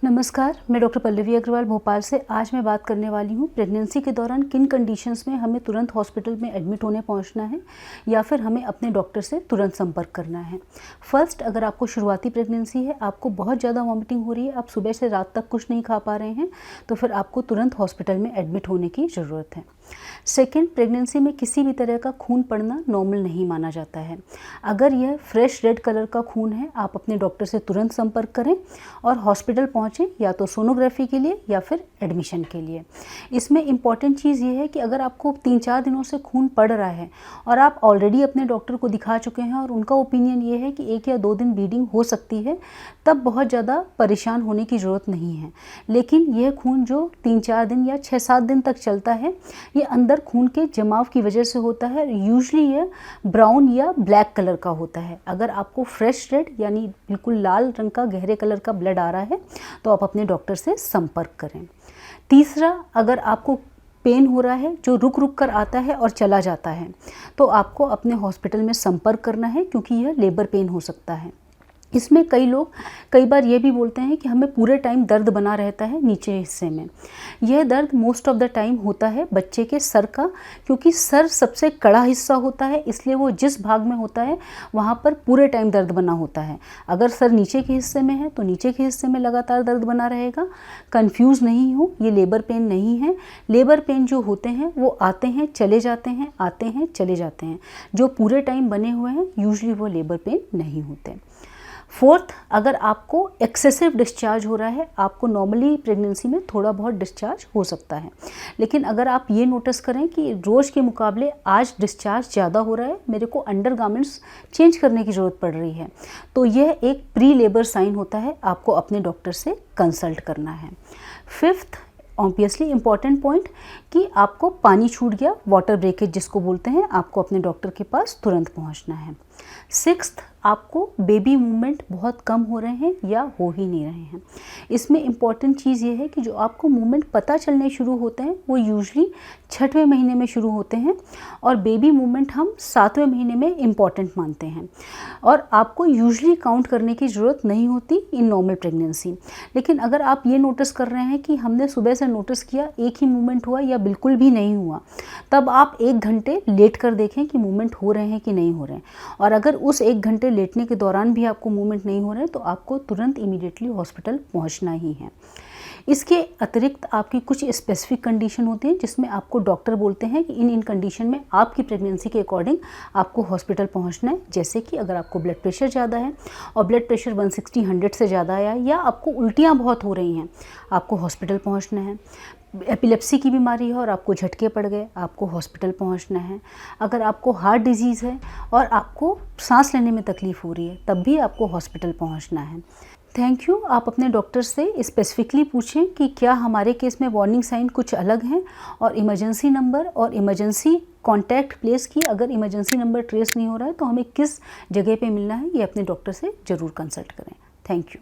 नमस्कार, मैं डॉक्टर पल्लवी अग्रवाल भोपाल से। आज मैं बात करने वाली हूँ प्रेगनेंसी के दौरान किन कंडीशंस में हमें तुरंत हॉस्पिटल में एडमिट होने पहुँचना है या फिर हमें अपने डॉक्टर से तुरंत संपर्क करना है। फर्स्ट, अगर आपको शुरुआती प्रेगनेंसी है, आपको बहुत ज़्यादा वॉमिटिंग हो रही है, आप सुबह से रात तक कुछ नहीं खा पा रहे हैं, तो फिर आपको तुरंत हॉस्पिटल में एडमिट होने की ज़रूरत है। सेकेंड, प्रेगनेंसी में किसी भी तरह का खून पड़ना नॉर्मल नहीं माना जाता है। अगर यह फ्रेश रेड कलर का खून है, आप अपने डॉक्टर से तुरंत संपर्क करें और हॉस्पिटल पहुँचें, या तो सोनोग्राफी के लिए या फिर एडमिशन के लिए। इसमें इम्पॉर्टेंट चीज़ ये है कि अगर आपको 3-4 दिनों से खून पड़ रहा है और आप ऑलरेडी अपने डॉक्टर को दिखा चुके हैं और उनका ओपिनियन ये है कि 1 या 2 दिन ब्लीडिंग हो सकती है, तब बहुत ज़्यादा परेशान होने की ज़रूरत नहीं है। लेकिन यह खून जो 3-4 दिन या 6-7 दिन तक चलता है, ये अंदर खून के जमाव की वजह से होता है। यूजुअली यह ब्राउन या ब्लैक कलर का होता है। अगर आपको फ्रेश रेड यानी बिल्कुल लाल रंग का गहरे कलर का ब्लड आ रहा है, तो आप अपने डॉक्टर से संपर्क करें। तीसरा, अगर आपको पेन हो रहा है जो रुक रुक कर आता है और चला जाता है, तो आपको अपने हॉस्पिटल में संपर्क करना है, क्योंकि यह लेबर पेन हो सकता है। इसमें कई लोग कई बार ये भी बोलते हैं कि हमें पूरे टाइम दर्द बना रहता है नीचे हिस्से में। यह दर्द मोस्ट ऑफ द टाइम होता है बच्चे के सर का, क्योंकि सर सबसे कड़ा हिस्सा होता है, इसलिए वो जिस भाग में होता है वहाँ पर पूरे टाइम दर्द बना होता है। अगर सर नीचे के हिस्से में है तो नीचे के हिस्से में लगातार दर्द बना रहेगा। कंफ्यूज नहीं हो, ये लेबर पेन नहीं है। लेबर पेन जो होते हैं वो आते हैं चले जाते हैं, आते हैं चले जाते हैं। जो पूरे टाइम बने हुए हैं यूजुअली वो लेबर पेन नहीं होते। फोर्थ, अगर आपको एक्सेसिव डिस्चार्ज हो रहा है, आपको नॉर्मली प्रेगनेंसी में थोड़ा बहुत डिस्चार्ज हो सकता है, लेकिन अगर आप ये नोटिस करें कि रोज़ के मुकाबले आज डिस्चार्ज ज़्यादा हो रहा है, मेरे को अंडरगारमेंट्स चेंज करने की ज़रूरत पड़ रही है, तो यह एक प्री लेबर साइन होता है, आपको अपने डॉक्टर से कंसल्ट करना है। फिफ्थ, ऑब्वियसली इम्पॉर्टेंट पॉइंट कि आपको पानी छूट गया, वाटर ब्रेकेज जिसको बोलते हैं, आपको अपने डॉक्टर के पास तुरंत पहुंचना है। सिक्स्थ, आपको बेबी मूवमेंट बहुत कम हो रहे हैं या हो ही नहीं रहे हैं। इसमें इम्पॉर्टेंट चीज़ ये है कि जो आपको मूवमेंट पता चलने शुरू होते हैं वो यूजुअली 6वें महीने में शुरू होते हैं, और बेबी मूवमेंट हम 7वें महीने में इम्पॉर्टेंट मानते हैं, और आपको यूजुअली काउंट करने की ज़रूरत नहीं होती इन नॉर्मल प्रेगनेंसी। लेकिन अगर आप ये नोटिस कर रहे हैं कि हमने सुबह से नोटिस किया एक ही मूवमेंट हुआ या बिल्कुल भी नहीं हुआ, तब आप 1 घंटे लेट कर देखें कि मूवमेंट हो रहे हैं कि नहीं हो रहे हैं, और अगर उस 1 घंटे लेटने के दौरान भी आपको मूवमेंट नहीं हो रहे तो आपको तुरंत इमीडिएटली हॉस्पिटल पहुंचना ही है। इसके अतिरिक्त आपकी कुछ स्पेसिफिक कंडीशन होती है जिसमें आपको डॉक्टर बोलते हैं कि इन कंडीशन में आपकी प्रेगनेंसी के अकॉर्डिंग आपको हॉस्पिटल पहुंचना है। जैसे कि अगर आपको ब्लड प्रेशर ज़्यादा है और ब्लड प्रेशर 160/100 से ज़्यादा आया, या आपको उल्टियाँ बहुत हो रही हैं, आपको हॉस्पिटल पहुँचना है। एपिलेप्सी की बीमारी है और आपको झटके पड़ गए, आपको हॉस्पिटल पहुंचना है। अगर आपको हार्ट डिजीज़ है और आपको सांस लेने में तकलीफ़ हो रही है, तब भी आपको हॉस्पिटल पहुंचना है। Thank you. आप अपने डॉक्टर से स्पेसिफिकली पूछें कि क्या हमारे केस में वार्निंग साइन कुछ अलग हैं, और इमरजेंसी नंबर और इमरजेंसी कॉन्टैक्ट प्लेस की, अगर इमरजेंसी नंबर ट्रेस नहीं हो रहा है तो हमें किस जगह पे मिलना है, ये अपने डॉक्टर से ज़रूर कंसल्ट करें। Thank you.